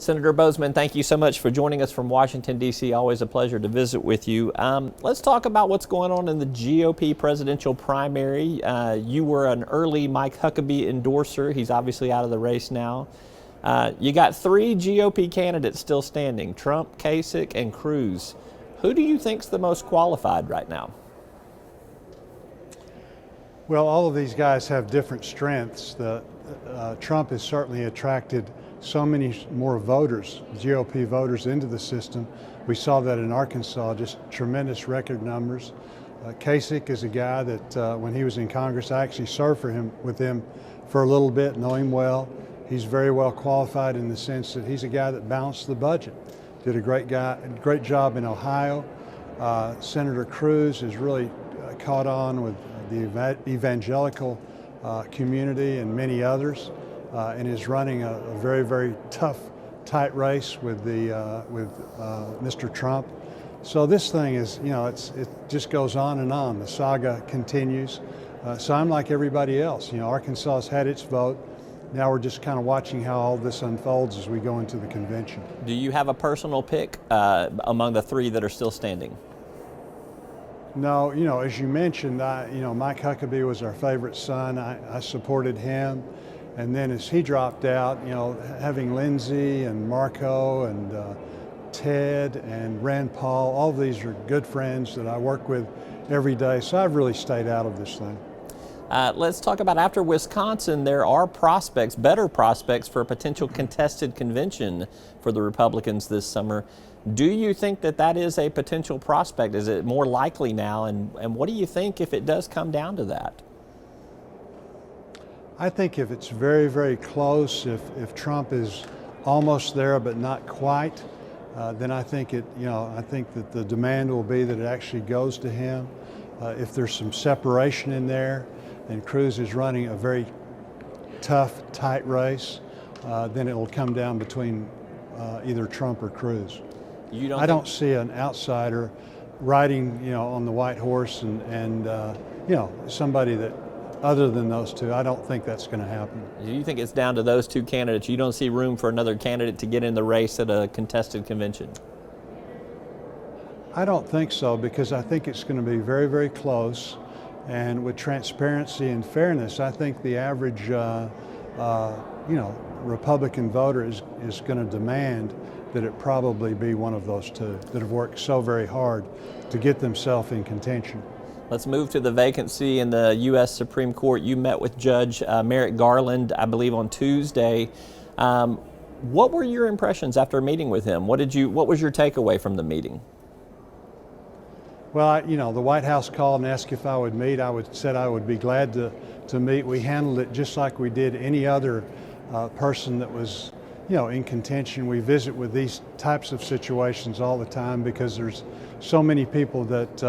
Senator Boozman, thank you so much for joining us from Washington, D.C. Always a pleasure to visit with you. Let's talk about what's going on in the GOP presidential primary. You were an early Mike Huckabee endorser. He's obviously out of the race now. You got three GOP candidates still standing, Trump, Kasich, and Cruz. Who do you think's the most qualified right now? Well, all of these guys have different strengths. Trump has certainly attracted so many more voters, GOP voters, into the system. We saw that in Arkansas, just tremendous record numbers. Kasich is a guy that when he was in Congress, I actually served with him for a little bit, know him well. He's very well qualified in the sense that he's a guy that balanced the budget. Did a great job in Ohio. Senator Cruz has really caught on with the evangelical community and many others, and is running a very, very tough, tight race with Mr. Trump. So this thing is, it just goes on and on. The saga continues. So I'm like everybody else. Arkansas has had its vote. Now we're just kind of watching how all this unfolds as we go into the convention. Do you have a personal pick among the three that are still standing? No, as you mentioned, Mike Huckabee was our favorite son. I supported him. And then as he dropped out, having Lindsey and Marco and Ted and Rand Paul, all of these are good friends that I work with every day. So I've really stayed out of this thing. Let's talk about after Wisconsin, there are better prospects for a potential contested convention for the Republicans this summer. Do you think that is a potential prospect? Is it more likely now? And what do you think if it does come down to that? I think if it's very, very close, if Trump is almost there but not quite, then I think that the demand will be that it actually goes to him. If there's some separation in there, and Cruz is running a very tough, tight race, then it will come down between either Trump or Cruz. I don't see an outsider riding, on the white horse and somebody that other than those two. I don't think that's going to happen. Do you think it's down to those two candidates? You don't see room for another candidate to get in the race at a contested convention? I don't think so, because I think it's going to be very, very close. And with transparency and fairness, I think the average, Republican voter is going to demand that it probably be one of those two that have worked so very hard to get themselves in contention. Let's move to the vacancy in the U.S. Supreme Court. You met with Judge Merrick Garland, I believe, on Tuesday. What were your impressions after meeting with him? What was your takeaway from the meeting? Well, the White House called and asked if I would meet. Said I would be glad to meet. We handled it just like we did any other person that was, in contention. We visit with these types of situations all the time because there's so many people that,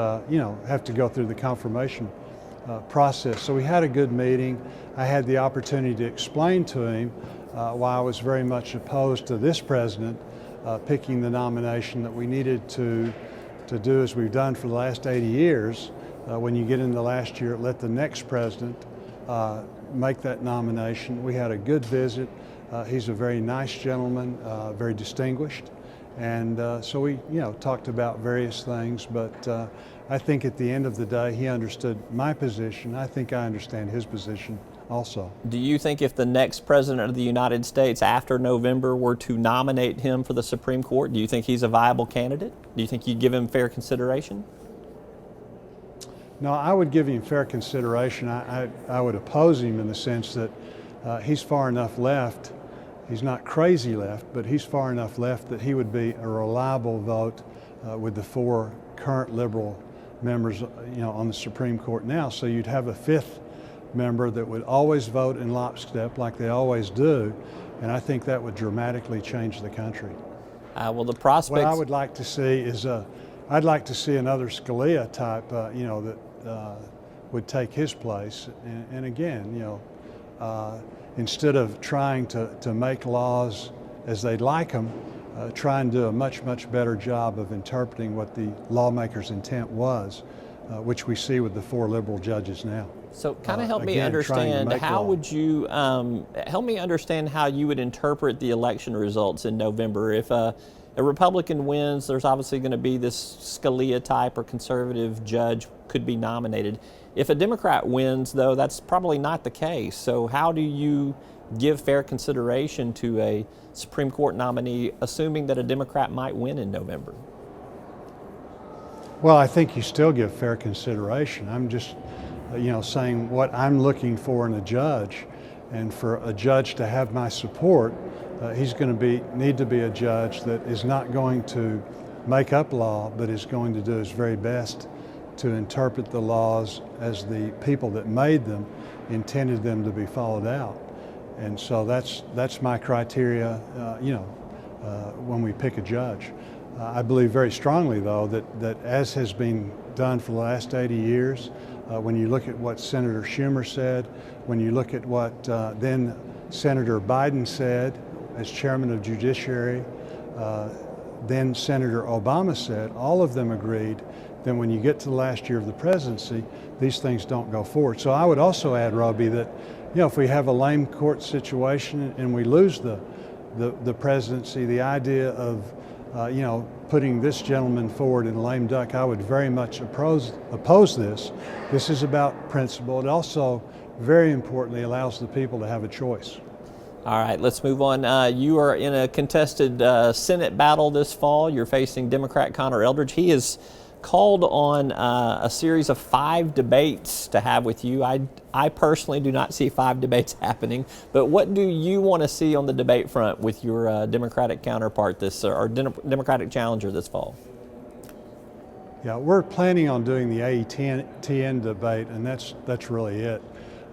have to go through the confirmation process. So we had a good meeting. I had the opportunity to explain to him why I was very much opposed to this president picking the nomination, that we needed to do as we've done for the last 80 years. When you get into last year, let the next president make that nomination. We had a good visit. He's a very nice gentleman, very distinguished. And so we, talked about various things, but I think at the end of the day, he understood my position. I think I understand his position also. Do you think if the next president of the United States after November were to nominate him for the Supreme Court, do you think he's a viable candidate? Do you think you'd give him fair consideration? No, I would give him fair consideration. I would oppose him in the sense that he's far enough left. He's not crazy left, but he's far enough left that he would be a reliable vote with the four current liberal members, on the Supreme Court now. So you'd have a fifth member that would always vote in lockstep like they always do, and I think that would dramatically change the country. Well, the prospects. What I would like to see is I'd like to see another Scalia type, that would take his place. And again, instead of trying to make laws as they'd like them, try and do a much, much better job of interpreting what the lawmakers' intent was, which we see with the four liberal judges now. So kind of help me again, trying to understand, make how law. would you, help me understand how you would interpret the election results in November. If a Republican wins, there's obviously going to be this Scalia type or conservative judge could be nominated. If a Democrat wins, though, that's probably not the case. So how do you give fair consideration to a Supreme Court nominee, assuming that a Democrat might win in November? Well, I think you still give fair consideration. I'm just, saying what I'm looking for in a judge, and for a judge to have my support, he's going to need to be a judge that is not going to make up law, but is going to do his very best to interpret the laws as the people that made them intended them to be followed out. And so that's my criteria, when we pick a judge. I believe very strongly, though, that as has been done for the last 80 years, when you look at what Senator Schumer said, when you look at what then Senator Biden said as chairman of Judiciary, then Senator Obama said, all of them agreed that when you get to the last year of the presidency, these things don't go forward. So I would also add, Robbie, that if we have a lame court situation and we lose the presidency, the idea of putting this gentleman forward in a lame duck, I would very much oppose this. This is about principle. It also, very importantly, allows the people to have a choice. All right, let's move on. You are in a contested Senate battle this fall. You're facing Democrat Connor Eldridge. He has called on a series of 5 debates to have with you. I personally do not see 5 debates happening, but what do you want to see on the debate front with your Democratic counterpart or Democratic challenger this fall? Yeah, we're planning on doing the AETN debate, and that's really it.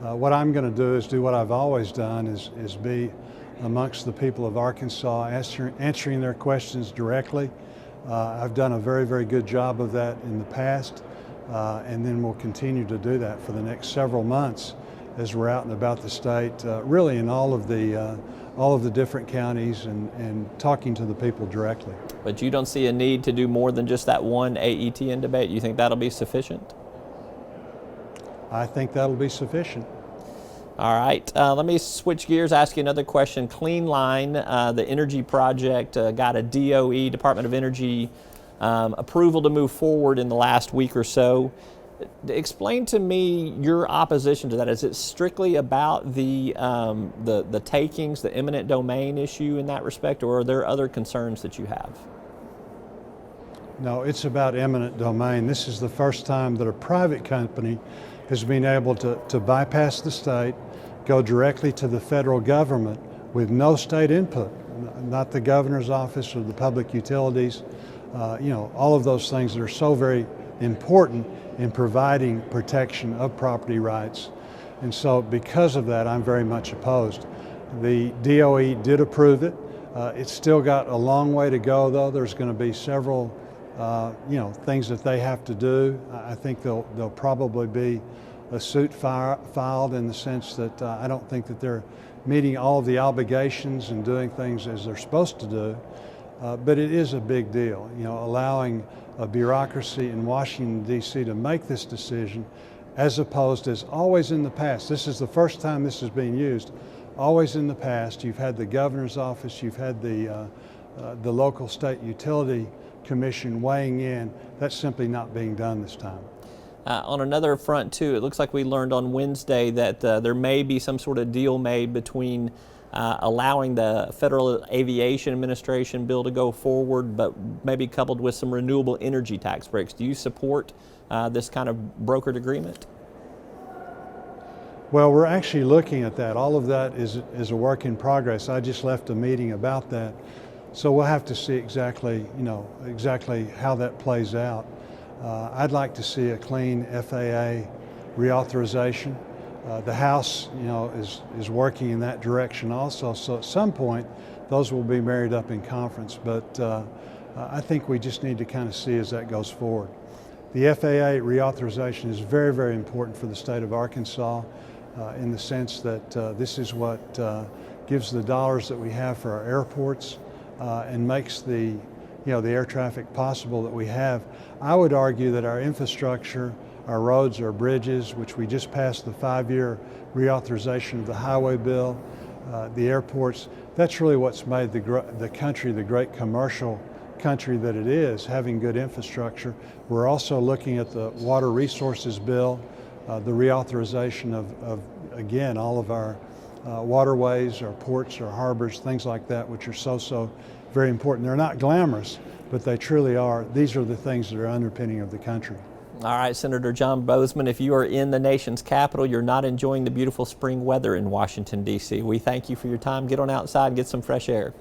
What I'm going to do is do what I've always done, is be amongst the people of Arkansas, answering their questions directly. I've done a very, very good job of that in the past, and then we'll continue to do that for the next several months as we're out and about the state, really in all of the different counties, and talking to the people directly. But you don't see a need to do more than just that one AETN debate? You think that'll be sufficient? I think that'll be sufficient. All right, let me switch gears, ask you another question. Clean Line, the energy project, got a DOE, Department of Energy, approval to move forward in the last week or so. Explain to me your opposition to that. Is it strictly about the takings, the eminent domain issue in that respect, or are there other concerns that you have? No, it's about eminent domain. This is the first time that a private company has been able to bypass the state, go directly to the federal government with no state input, not the governor's office or the public utilities, all of those things that are so very important in providing protection of property rights. And so because of that, I'm very much opposed. The DOE did approve it. It's still got a long way to go, though. There's going to be several things that they have to do. I think there'll probably be a suit filed, in the sense that I don't think that they're meeting all of the obligations and doing things as they're supposed to do. But it is a big deal, allowing a bureaucracy in Washington, D.C. to make this decision, as opposed, as always in the past. This is the first time this is being used. Always in the past, you've had the governor's office, you've had the local state utility commission weighing in. That's simply not being done this time. On another front, too, it looks like we learned on Wednesday that there may be some sort of deal made between allowing the Federal Aviation Administration bill to go forward, but maybe coupled with some renewable energy tax breaks. Do you support this kind of brokered agreement? Well, we're actually looking at that. All of that is a work in progress. I just left a meeting about that. So we'll have to see exactly how that plays out. I'd like to see a clean FAA reauthorization. The House, is working in that direction also. So at some point, those will be married up in conference. But I think we just need to kind of see as that goes forward. The FAA reauthorization is very, very important for the state of Arkansas, in the sense that this is what gives the dollars that we have for our airports, and makes the air traffic possible that we have. I would argue that our infrastructure, our roads, our bridges, which we just passed the 5-year reauthorization of the highway bill, the airports. That's really what's made the country the great commercial country that it is, having good infrastructure. We're also looking at the water resources bill, the reauthorization of again, all of our waterways, our ports, our harbors, things like that, which are so very important. They're not glamorous, but they truly are. These are the things that are underpinning of the country. All right, Senator John Boozman, if you are in the nation's capital, you're not enjoying the beautiful spring weather in Washington, D.C. We thank you for your time. Get on outside and get some fresh air.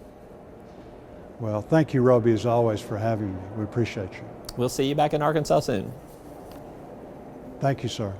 Well, thank you, Roby, as always, for having me. We appreciate you. We'll see you back in Arkansas soon. Thank you, sir.